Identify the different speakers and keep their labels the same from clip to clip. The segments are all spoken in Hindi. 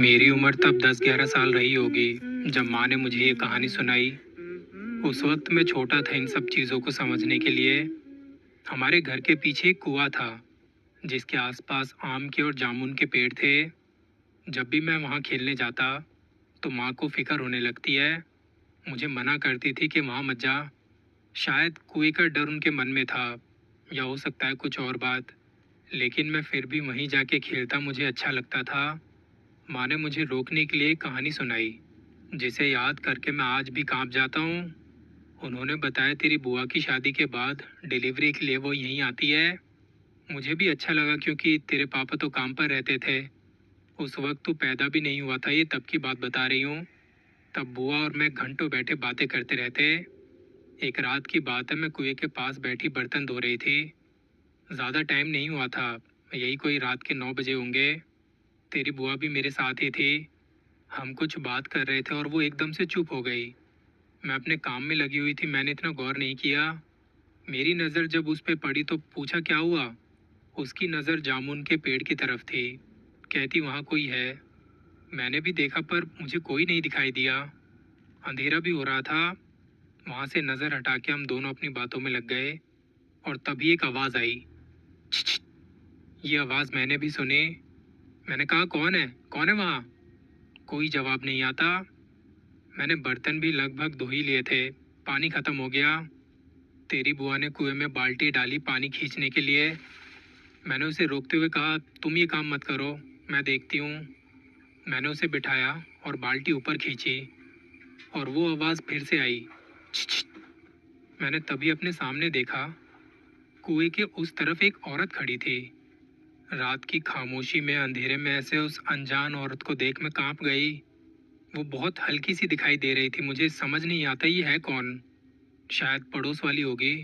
Speaker 1: मेरी उम्र तब 10-11 साल रही होगी जब माँ ने मुझे ये कहानी सुनाई। उस वक्त मैं छोटा था इन सब चीज़ों को समझने के लिए। हमारे घर के पीछे एक कुआं था जिसके आसपास आम के और जामुन के पेड़ थे। जब भी मैं वहाँ खेलने जाता तो माँ को फिक्र होने लगती है। मुझे मना करती थी कि वहाँ मत जा। शायद कुएं का डर उनके मन में था, या हो सकता है कुछ और बात। लेकिन मैं फिर भी वहीं जाके खेलता, मुझे अच्छा लगता था। माँ ने मुझे रोकने के लिए एक कहानी सुनाई जिसे याद करके मैं आज भी कांप जाता हूँ। उन्होंने बताया तेरी बुआ की शादी के बाद डिलीवरी के लिए वो यहीं आती है। मुझे भी अच्छा लगा क्योंकि तेरे पापा तो काम पर रहते थे। उस वक्त तू पैदा भी नहीं हुआ था, ये तब की बात बता रही हूँ। तब बुआ और मैं घंटों बैठे बातें करते रहते। एक रात की बात है, मैं कुएं के पास बैठी बर्तन धो रही थी। ज़्यादा टाइम नहीं हुआ था, यही कोई रात के 9 बजे होंगे। तेरी बुआ भी मेरे साथ ही थी। हम कुछ बात कर रहे थे और वो एकदम से चुप हो गई। मैं अपने काम में लगी हुई थी, मैंने इतना गौर नहीं किया। मेरी नज़र जब उस पे पड़ी तो पूछा क्या हुआ। उसकी नज़र जामुन के पेड़ की तरफ थी। कहती वहाँ कोई है। मैंने भी देखा पर मुझे कोई नहीं दिखाई दिया। अंधेरा भी हो रहा था। वहाँ से नज़र हटा के हम दोनों अपनी बातों में लग गए। और तभी एक आवाज़ आई। "छिछ, छिछ।" ये आवाज़ मैंने भी सुनी। मैंने कहा कौन है वहाँ। कोई जवाब नहीं आता। मैंने बर्तन भी लगभग धो ही लिए थे, पानी खत्म हो गया। तेरी बुआ ने कुएं में बाल्टी डाली पानी खींचने के लिए। मैंने उसे रोकते हुए कहा तुम ये काम मत करो, मैं देखती हूँ। मैंने उसे बिठाया और बाल्टी ऊपर खींची और वो आवाज़ फिर से आई। "छिछ, छिछ।" मैंने तभी अपने सामने देखा। कुएं के उस तरफ एक औरत खड़ी थी। रात की खामोशी में अंधेरे में ऐसे उस अनजान औरत को देख मैं कांप गई। वो बहुत हल्की सी दिखाई दे रही थी, मुझे समझ नहीं आता ये है कौन। शायद पड़ोस वाली होगी।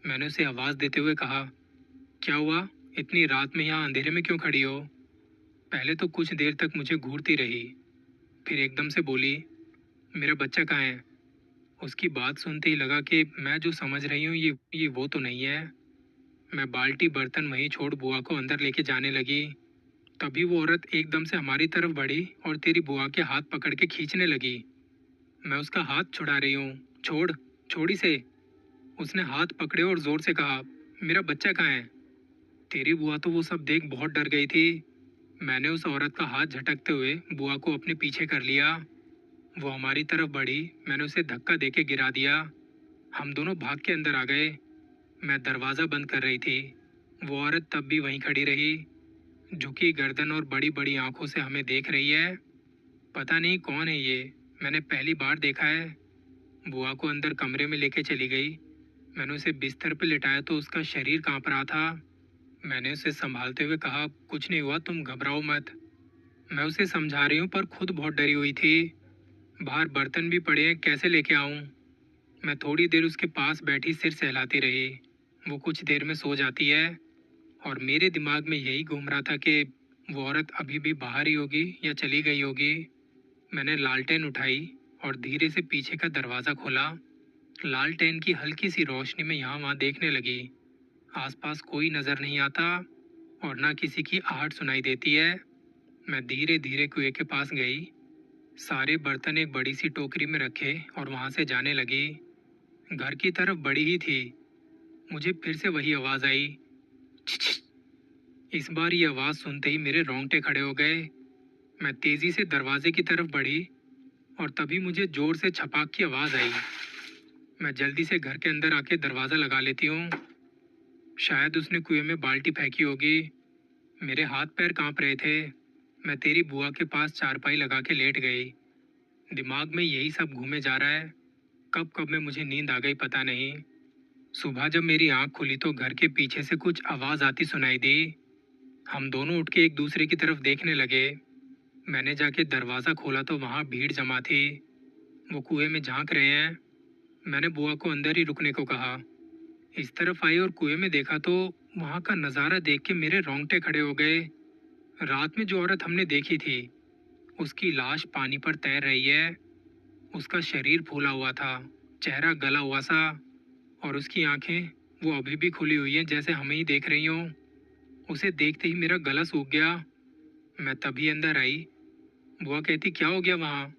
Speaker 1: मैंने उसे आवाज़ देते हुए कहा क्या हुआ, इतनी रात में यहाँ अंधेरे में क्यों खड़ी हो। पहले तो कुछ देर तक मुझे घूरती रही, फिर एकदम से बोली मेरा बच्चा कहाँ है। उसकी बात सुनते ही लगा कि मैं जो समझ रही हूँ ये वो तो नहीं है। मैं बाल्टी बर्तन वहीं छोड़ बुआ को अंदर लेके जाने लगी। तभी वो औरत एकदम से हमारी तरफ बढ़ी और तेरी बुआ के हाथ पकड़ के खींचने लगी। मैं उसका हाथ छुड़ा रही हूँ। छोड़, छोड़ इसे। उसने हाथ पकड़े और जोर से कहा मेरा बच्चा कहाँ है। तेरी बुआ तो वो सब देख बहुत डर गई थी। मैंने उस औरत का हाथ झटकते हुए बुआ को अपने पीछे कर लिया। वो हमारी तरफ बढ़ी, मैंने उसे धक्का देके गिरा दिया। हम दोनों भाग के अंदर आ गए। मैं दरवाज़ा बंद कर रही थी। वो औरत तब भी वहीं खड़ी रही, झुकी गर्दन और बड़ी बड़ी आंखों से हमें देख रही है। पता नहीं कौन है ये, मैंने पहली बार देखा है। बुआ को अंदर कमरे में लेके चली गई। मैंने उसे बिस्तर पर लिटाया तो उसका शरीर कांप रहा था। मैंने उसे संभालते हुए कहा कुछ नहीं हुआ, तुम घबराओ मत। मैं उसे समझा रही हूँ पर खुद बहुत डरी हुई थी। बाहर बर्तन भी पड़े हैं, कैसे लेके आऊँ। मैं थोड़ी देर उसके पास बैठी सिर सहलाती रही। वो कुछ देर में सो जाती है और मेरे दिमाग में यही घूम रहा था कि वो औरत अभी भी बाहर ही होगी या चली गई होगी। मैंने लालटेन उठाई और धीरे से पीछे का दरवाज़ा खोला। लालटेन की हल्की सी रोशनी में यहाँ वहाँ देखने लगी। आसपास कोई नज़र नहीं आता और ना किसी की आहट सुनाई देती है। मैं धीरे धीरे कुएं के पास गई, सारे बर्तन एक बड़ी सी टोकरी में रखे और वहाँ से जाने लगी। घर की तरफ बड़ी ही थी। मुझे फिर से वही आवाज़ आई। "छिछ, छिछ।" इस बार ये आवाज़ सुनते ही मेरे रोंगटे खड़े हो गए। मैं तेज़ी से दरवाजे की तरफ बढ़ी और तभी मुझे ज़ोर से छपाक की आवाज़ आई। मैं जल्दी से घर के अंदर आके दरवाज़ा लगा लेती हूँ। शायद उसने कुएं में बाल्टी फेंकी होगी। मेरे हाथ पैर कांप रहे थे। मैं तेरी बुआ के पास चारपाई लगा के लेट गई। दिमाग में यही सब घूमे जा रहा है। कब कब में मुझे नींद आ गई पता नहीं। सुबह जब मेरी आंख खुली तो घर के पीछे से कुछ आवाज़ आती सुनाई दी। हम दोनों उठ के एक दूसरे की तरफ देखने लगे। मैंने जाके दरवाज़ा खोला तो वहाँ भीड़ जमा थी। वो कुएं में झांक रहे हैं। मैंने बुआ को अंदर ही रुकने को कहा। इस तरफ आई और कुएं में देखा तो वहाँ का नज़ारा देख के मेरे रोंगटे खड़े हो गए। रात में जो औरत हमने देखी थी उसकी लाश पानी पर तैर रही है। उसका शरीर फूला हुआ था, चेहरा गला हुआ सा, और उसकी आंखें वो अभी भी खुली हुई हैं जैसे हमें ही देख रही हों। उसे देखते ही मेरा गला सूख गया। मैं तभी अंदर आई। बुआ कहती क्या हो गया वहाँ?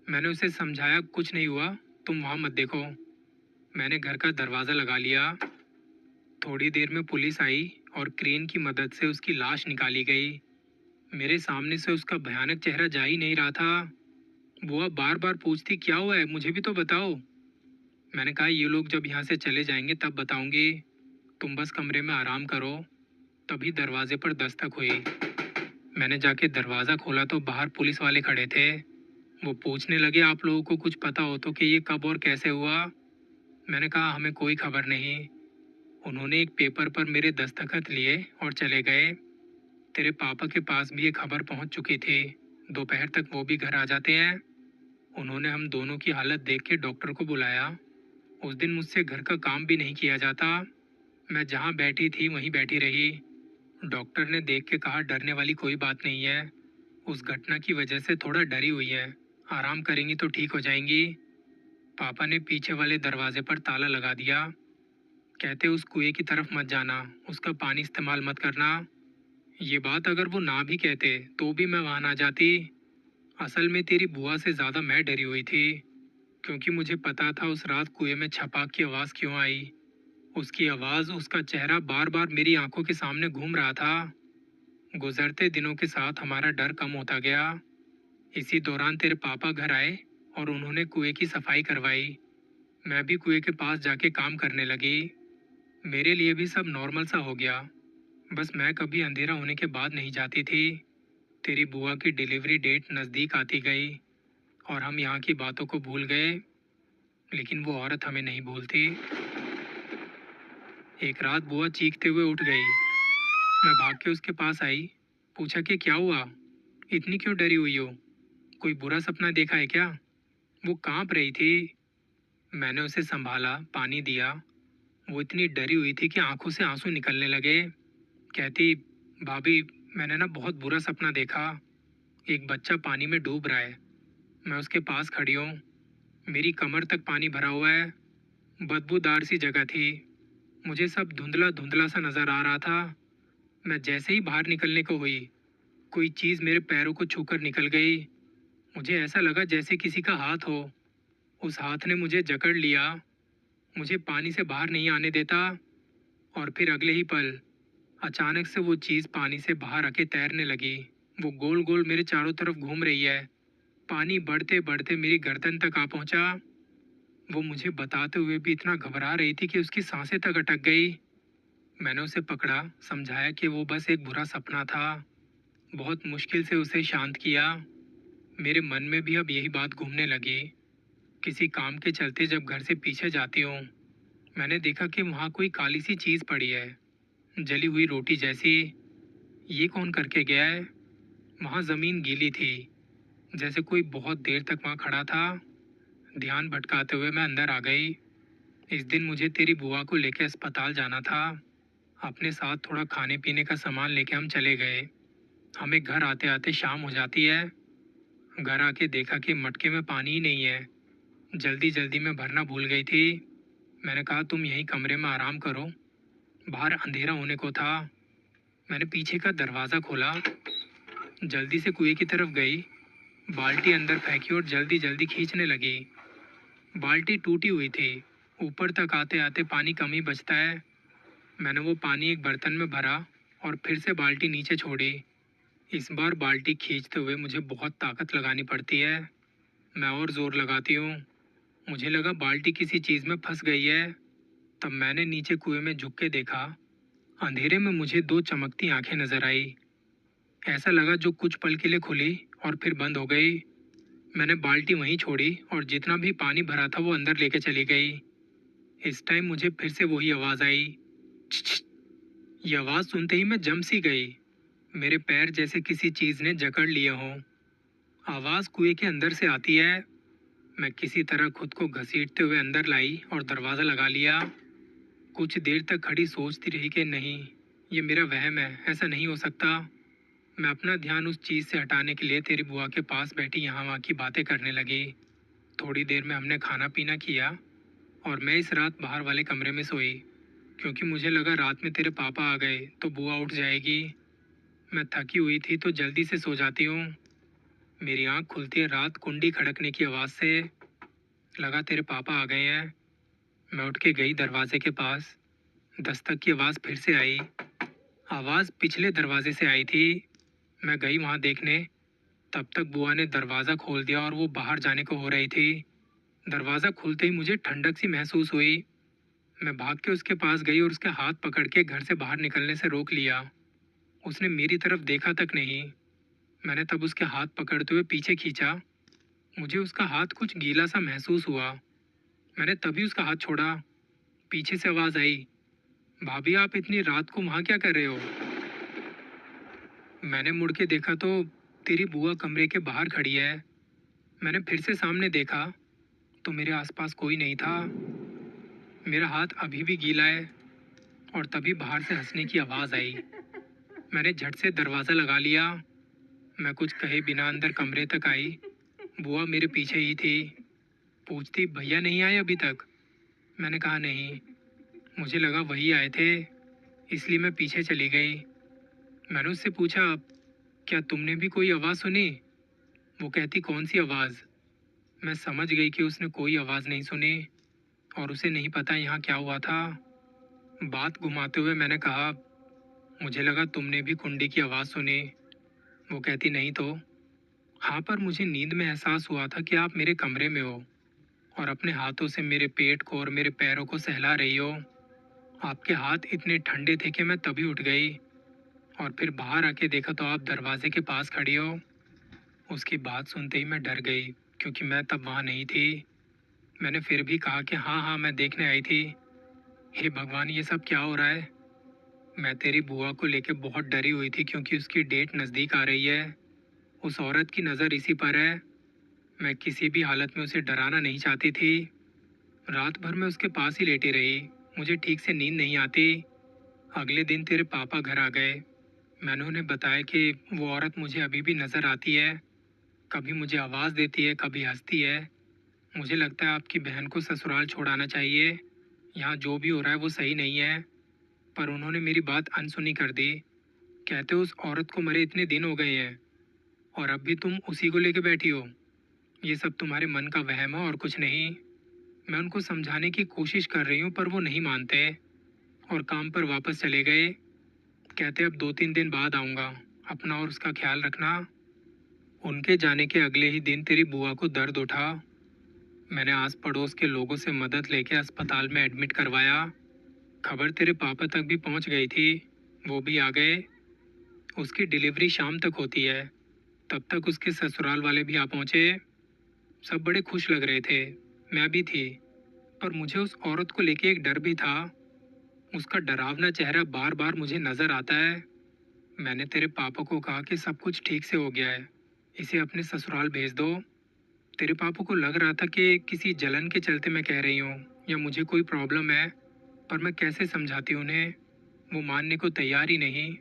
Speaker 1: मैंने उसे समझाया कुछ नहीं हुआ, तुम वहाँ मत देखो। मैंने घर का दरवाज़ा लगा लिया। थोड़ी देर में पुलिस आई और क्रेन की मदद से उसकी लाश निकाली गई। मेरे सामने से उसका भयानक चेहरा जा ही नहीं रहा था। बुआ बार बार पूछती क्या हुआ है, मुझे भी तो बताओ। मैंने कहा ये लोग जब यहाँ से चले जाएंगे तब बताऊंगी, तुम बस कमरे में आराम करो। तभी दरवाजे पर दस्तक हुई। मैंने जाके दरवाज़ा खोला तो बाहर पुलिस वाले खड़े थे। वो पूछने लगे आप लोगों को कुछ पता हो तो कि ये कब और कैसे हुआ? मैंने कहा हमें कोई खबर नहीं। उन्होंने एक पेपर पर मेरे दस्तखत लिए और चले गए। तेरे पापा के पास भी ये खबर पहुंच चुकी थी। दोपहर तक वो भी घर आ जाते हैं। उन्होंने हम दोनों की हालत देख के डॉक्टर को बुलाया। उस दिन मुझसे घर का काम भी नहीं किया जाता। मैं जहाँ बैठी थी वहीं बैठी रही। डॉक्टर ने देख के कहा डरने वाली कोई बात नहीं है, उस घटना की वजह से थोड़ा डरी हुई है, आराम करेंगी तो ठीक हो जाएंगी। पापा ने पीछे वाले दरवाजे पर ताला लगा दिया। कहते उस कुएं की तरफ मत जाना, उसका पानी इस्तेमाल मत करना। ये बात अगर वो ना भी कहते तो भी मैं वहां ना जाती। असल में तेरी बुआ से ज्यादा मैं डरी हुई थी, क्योंकि मुझे पता था उस रात कुएं में छपाक की आवाज क्यों आई। उसकी आवाज, उसका चेहरा बार बार मेरी आंखों के सामने घूम रहा था। गुजरते दिनों के साथ हमारा डर कम होता गया। इसी दौरान तेरे पापा घर आए और उन्होंने कुएं की सफाई करवाई। मैं भी कुएं के पास जाके काम करने लगी। मेरे लिए भी सब नॉर्मल सा हो गया। बस मैं कभी अंधेरा होने के बाद नहीं जाती थी। तेरी बुआ की डिलीवरी डेट नज़दीक आती गई और हम यहाँ की बातों को भूल गए, लेकिन वो औरत हमें नहीं भूलती। एक रात बुआ चीखते हुए उठ गई। मैं भाग के उसके पास आई। पूछा कि क्या हुआ, इतनी क्यों डरी हुई हो? कोई बुरा सपना देखा है क्या? वो कांप रही थी। मैंने उसे संभाला, पानी दिया। वो इतनी डरी हुई थी कि आंखों से आंसू निकलने लगे। कहती भाभी, मैंने ना बहुत बुरा सपना देखा। एक बच्चा पानी में डूब रहा है। मैं उसके पास खड़ी हूँ। मेरी कमर तक पानी भरा हुआ है। बदबूदार सी जगह थी। मुझे सब धुंधला धुंधला सा नजर आ रहा था। मैं जैसे ही बाहर निकलने को हुई, कोई चीज़ मेरे पैरों को छूकर निकल गई। मुझे ऐसा लगा जैसे किसी का हाथ हो। उस हाथ ने मुझे जकड़ लिया, मुझे पानी से बाहर नहीं आने देता। और फिर अगले ही पल अचानक से वो चीज़ पानी से बाहर आके तैरने लगी। वो गोल गोल मेरे चारों तरफ घूम रही है। पानी बढ़ते बढ़ते मेरी गर्दन तक आ पहुंचा। वो मुझे बताते हुए भी इतना घबरा रही थी कि उसकी सांसें तक अटक गई। मैंने उसे पकड़ा, समझाया कि वो बस एक बुरा सपना था। बहुत मुश्किल से उसे शांत किया। मेरे मन में भी अब यही बात घूमने लगी। किसी काम के चलते जब घर से पीछे जाती हूँ, मैंने देखा कि वहाँ कोई काली सी चीज़ पड़ी है, जली हुई रोटी जैसी। ये कौन करके गया है? वहाँ ज़मीन गीली थी, जैसे कोई बहुत देर तक वहाँ खड़ा था। ध्यान भटकाते हुए मैं अंदर आ गई। इस दिन मुझे तेरी बुआ को लेकर अस्पताल जाना था। अपने साथ थोड़ा खाने पीने का सामान लेके हम चले गए। हमें घर आते आते शाम हो जाती है। घर आके देखा कि मटके में पानी ही नहीं है। जल्दी जल्दी में भरना भूल गई थी। मैंने कहा तुम यहीं कमरे में आराम करो। बाहर अंधेरा होने को था। मैंने पीछे का दरवाज़ा खोला, जल्दी से कुएं की तरफ गई, बाल्टी अंदर फेंकी और जल्दी जल्दी खींचने लगी। बाल्टी टूटी हुई थी। ऊपर तक आते आते पानी कम ही बचता है। मैंने वो पानी एक बर्तन में भरा और फिर से बाल्टी नीचे छोड़ी। इस बार बाल्टी खींचते हुए मुझे बहुत ताकत लगानी पड़ती है। मैं और ज़ोर लगाती हूँ। मुझे लगा बाल्टी किसी चीज़ में फंस गई है। तब मैंने नीचे कुएं में झुक के देखा। अंधेरे में मुझे दो चमकती आंखें नजर आई। ऐसा लगा जो कुछ पल के लिए खुली और फिर बंद हो गई। मैंने बाल्टी वहीं छोड़ी और जितना भी पानी भरा था वो अंदर लेके चली गई। इस टाइम मुझे फिर से वही आवाज़ आई, "छ, छ।" ये आवाज़ सुनते ही मैं जम सी गई। मेरे पैर जैसे किसी चीज़ ने जकड़ लिए हों। आवाज़ कुएं के अंदर से आती है। मैं किसी तरह खुद को घसीटते हुए अंदर लाई और दरवाज़ा लगा लिया। कुछ देर तक खड़ी सोचती रही कि नहीं, ये मेरा वहम है, ऐसा नहीं हो सकता। मैं अपना ध्यान उस चीज़ से हटाने के लिए तेरी बुआ के पास बैठी यहाँ वहाँ की बातें करने लगी। थोड़ी देर में हमने खाना पीना किया और मैं इस रात बाहर वाले कमरे में सोई, क्योंकि मुझे लगा रात में तेरे पापा आ गए तो बुआ उठ जाएगी। मैं थकी हुई थी तो जल्दी से सो जाती हूँ। मेरी आंख खुलती है रात कुंडी खड़कने की आवाज़ से। लगा तेरे पापा आ गए हैं। मैं उठ के गई दरवाजे के पास। दस्तक की आवाज़ फिर से आई। आवाज़ पिछले दरवाजे से आई थी। मैं गई वहाँ देखने। तब तक बुआ ने दरवाज़ा खोल दिया और वो बाहर जाने को हो रही थी। दरवाज़ा खुलते ही मुझे ठंडक सी महसूस हुई। मैं भाग के उसके पास गई और उसके हाथ पकड़ के घर से बाहर निकलने से रोक लिया। उसने मेरी तरफ देखा तक नहीं। मैंने तब उसके हाथ पकड़ते हुए पीछे खींचा। मुझे उसका हाथ कुछ गीला सा महसूस हुआ। मैंने तभी उसका हाथ छोड़ा। पीछे से आवाज़ आई, भाभी आप इतनी रात को वहाँ क्या कर रहे हो? मैंने मुड़ के देखा तो तेरी बुआ कमरे के बाहर खड़ी है। मैंने फिर से सामने देखा तो मेरे आसपास कोई नहीं था। मेरा हाथ अभी भी गीला है। और तभी बाहर से हंसने की आवाज़ आई। मैंने झट से दरवाज़ा लगा लिया। मैं कुछ कहे बिना अंदर कमरे तक आई। बुआ मेरे पीछे ही थी। पूछती भैया नहीं आए अभी तक? मैंने कहा नहीं। मुझे लगा वही आए थे, इसलिए मैं पीछे चली गई। मैंने उससे पूछा, क्या तुमने भी कोई आवाज़ सुनी? वो कहती कौन सी आवाज़? मैं समझ गई कि उसने कोई आवाज़ नहीं सुनी और उसे नहीं पता यहाँ क्या हुआ था। बात घुमाते हुए मैंने कहा, मुझे लगा तुमने भी कुंडी की आवाज़ सुनी। वो कहती नहीं तो। हाँ, पर मुझे नींद में एहसास हुआ था कि आप मेरे कमरे में हो और अपने हाथों से मेरे पेट को और मेरे पैरों को सहला रही हो। आपके हाथ इतने ठंडे थे कि मैं तभी उठ गई और फिर बाहर आके देखा तो आप दरवाजे के पास खड़ी हो। उसकी बात सुनते ही मैं डर गई क्योंकि मैं तब वहाँ नहीं थी। मैंने फिर भी कहा कि हाँ हाँ मैं देखने आई थी। हे भगवान, ये सब क्या हो रहा है? मैं तेरी बुआ को लेके बहुत डरी हुई थी क्योंकि उसकी डेट नज़दीक आ रही है। उस औरत की नज़र इसी पर है। मैं किसी भी हालत में उसे डराना नहीं चाहती थी। रात भर मैं उसके पास ही लेटी रही। मुझे ठीक से नींद नहीं आती। अगले दिन तेरे पापा घर आ गए। मैंने उन्हें बताया कि वो औरत मुझे अभी भी नज़र आती है। कभी मुझे आवाज़ देती है, कभी हंसती है। मुझे लगता है आपकी बहन को ससुराल छोड़ाना चाहिए। यहाँ जो भी हो रहा है वो सही नहीं है। पर उन्होंने मेरी बात अनसुनी कर दी। कहते उस औरत को मरे इतने दिन हो गए हैं और अब भी तुम उसी को लेके बैठी हो। ये सब तुम्हारे मन का वहम है और कुछ नहीं। मैं उनको समझाने की कोशिश कर रही हूँ पर वो नहीं मानते और काम पर वापस चले गए। कहते अब 2-3 दिन बाद आऊँगा। अपना और उसका ख्याल रखना। उनके जाने के अगले ही दिन तेरी बुआ को दर्द उठा। मैंने आस पड़ोस के लोगों से मदद लेके अस्पताल में एडमिट करवाया। खबर तेरे पापा तक भी पहुंच गई थी। वो भी आ गए। उसकी डिलीवरी शाम तक होती है। तब तक उसके ससुराल वाले भी आ पहुंचे। सब बड़े खुश लग रहे थे। मैं भी थी। पर मुझे उस औरत को लेके एक डर भी था। उसका डरावना चेहरा बार बार मुझे नजर आता है। मैंने तेरे पापा को कहा कि सब कुछ ठीक से हो गया है, इसे अपने ससुराल भेज दो। तेरे पापा को लग रहा था कि किसी जलन के चलते मैं कह रही हूँ या मुझे कोई प्रॉब्लम है। पर मैं कैसे समझाती उन्हें? वो मानने को तैयार ही नहीं।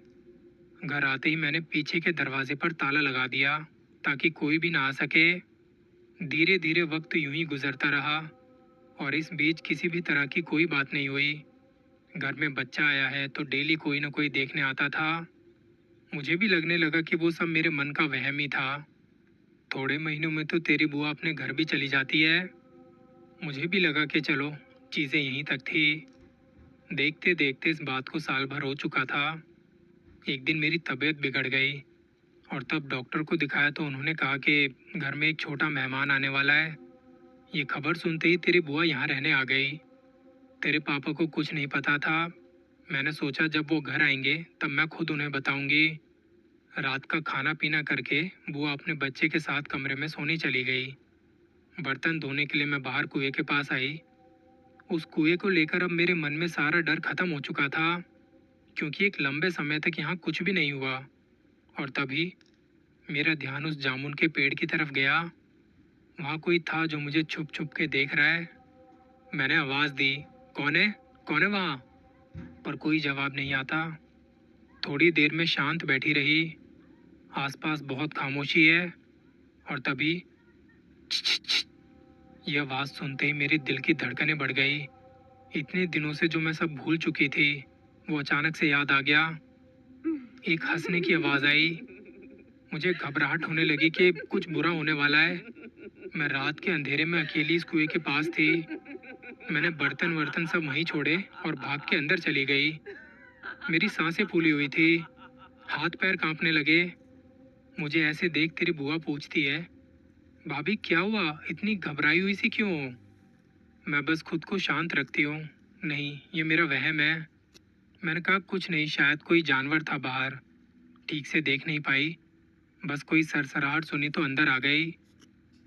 Speaker 1: घर आते ही मैंने पीछे के दरवाजे पर ताला लगा दिया ताकि कोई भी ना आ सके। धीरे धीरे वक्त यूं ही गुजरता रहा और इस बीच किसी भी तरह की कोई बात नहीं हुई। घर में बच्चा आया है तो डेली कोई ना कोई देखने आता था। मुझे भी लगने लगा कि वो सब मेरे मन का वहम ही था। थोड़े महीनों में तो तेरी बुआ अपने घर भी चली जाती है। मुझे भी लगा कि चलो चीज़ें यहीं तक थी। देखते देखते इस बात को साल भर हो चुका था। एक दिन मेरी तबीयत बिगड़ गई और तब डॉक्टर को दिखाया तो उन्होंने कहा कि घर में एक छोटा मेहमान आने वाला है। ये खबर सुनते ही तेरी बुआ यहाँ रहने आ गई। तेरे पापा को कुछ नहीं पता था। मैंने सोचा जब वो घर आएंगे तब मैं खुद उन्हें बताऊंगी। रात का खाना पीना करके बुआ अपने बच्चे के साथ कमरे में सोने चली गई। बर्तन धोने के लिए मैं बाहर कुएं के पास आई। उस कुएं को लेकर अब मेरे मन में सारा डर खत्म हो चुका था क्योंकि एक लंबे समय तक यहाँ कुछ भी नहीं हुआ। और तभी मेरा ध्यान उस जामुन के पेड़ की तरफ गया। वहाँ कोई था जो मुझे छुप छुप के देख रहा है। मैंने आवाज़ दी, कौन है? कौन है वहाँ? पर कोई जवाब नहीं आता। थोड़ी देर में शांत बैठी रही। आसपास बहुत खामोशी है। और तभी यह आवाज़ सुनते ही मेरे दिल की धड़कनें बढ़ गई। इतने दिनों से जो मैं सब भूल चुकी थी वो अचानक से याद आ गया। एक हंसने की आवाज़ आई। मुझे घबराहट होने लगी कि कुछ बुरा होने वाला है। मैं रात के अंधेरे में अकेली इस कुएं के पास थी। मैंने बर्तन वर्तन सब वहीं छोड़े और भाग के अंदर चली गई। मेरी सांसें फूली हुई थी, हाथ पैर कांपने लगे। मुझे ऐसे देख तेरी बुआ पूछती है, भाभी क्या हुआ, इतनी घबराई हुई सी क्यों हो? मैं बस खुद को शांत रखती हूँ। नहीं, ये मेरा वहम है। मैंने कहा कुछ नहीं, शायद कोई जानवर था बाहर, ठीक से देख नहीं पाई। बस कोई सरसराहट सुनी तो अंदर आ गई।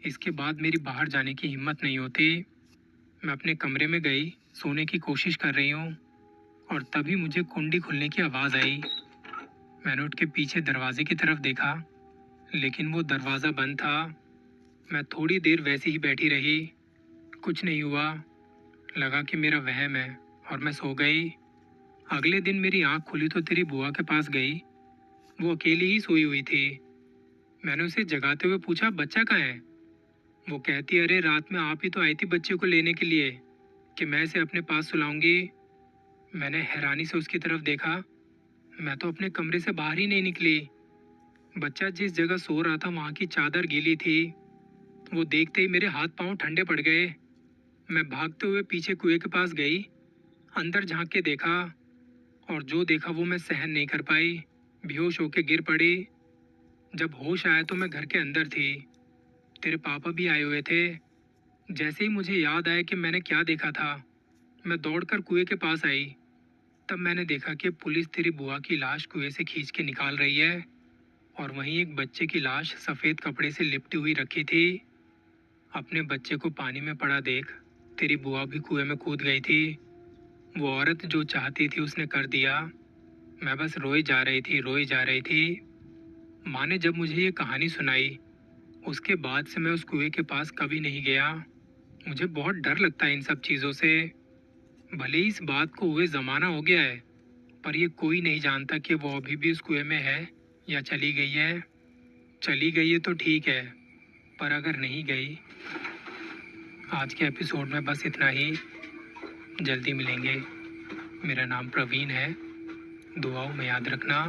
Speaker 1: इसके बाद मेरी बाहर जाने की हिम्मत नहीं होती। मैं अपने कमरे में गई, सोने की कोशिश कर रही हूँ और तभी मुझे कुंडी खुलने की आवाज़ आई। मैंने उठ के पीछे दरवाजे की तरफ देखा, लेकिन वो दरवाज़ा बंद था। मैं थोड़ी देर वैसे ही बैठी रही, कुछ नहीं हुआ। लगा कि मेरा वहम है और मैं सो गई। अगले दिन मेरी आंख खुली तो तेरी बुआ के पास गई। वो अकेली ही सोई हुई थी। मैंने उसे जगाते हुए पूछा, बच्चा कहाँ है? वो कहती, अरे रात में आप ही तो आई थी बच्चे को लेने के लिए कि मैं इसे अपने पास सुलाऊंगी। मैंने हैरानी से उसकी तरफ देखा। मैं तो अपने कमरे से बाहर ही नहीं निकली। बच्चा जिस जगह सो रहा था वहाँ की चादर गीली थी। वो देखते ही मेरे हाथ पांव ठंडे पड़ गए। मैं भागते हुए पीछे कुएं के पास गई, अंदर झांक के देखा और जो देखा वो मैं सहन नहीं कर पाई। बेहोश होके गिर पड़ी। जब होश आया तो मैं घर के अंदर थी। तेरे पापा भी आए हुए थे। जैसे ही मुझे याद आया कि मैंने क्या देखा था, मैं दौड़कर कुएं के पास आई। तब मैंने देखा कि पुलिस तेरी बुआ की लाश कुएं से खींच के निकाल रही है और वहीं एक बच्चे की लाश सफ़ेद कपड़े से लिपटी हुई रखी थी। अपने बच्चे को पानी में पड़ा देख तेरी बुआ भी कुएं में कूद गई थी। वो औरत जो चाहती थी उसने कर दिया। मैं बस रोई जा रही थी, रोई जा रही थी। माँ ने जब मुझे ये कहानी सुनाई, उसके बाद से मैं उस कुएं के पास कभी नहीं गया। मुझे बहुत डर लगता है इन सब चीज़ों से। भले ही इस बात को हुए ज़माना हो गया है, पर ये कोई नहीं जानता कि वो अभी भी उस कुएं में है या चली गई है। चली गई है तो ठीक है, पर अगर नहीं गई। आज के एपिसोड में बस इतना ही। जल्दी मिलेंगे। मेरा नाम प्रवीण है। दुआओं में याद रखना।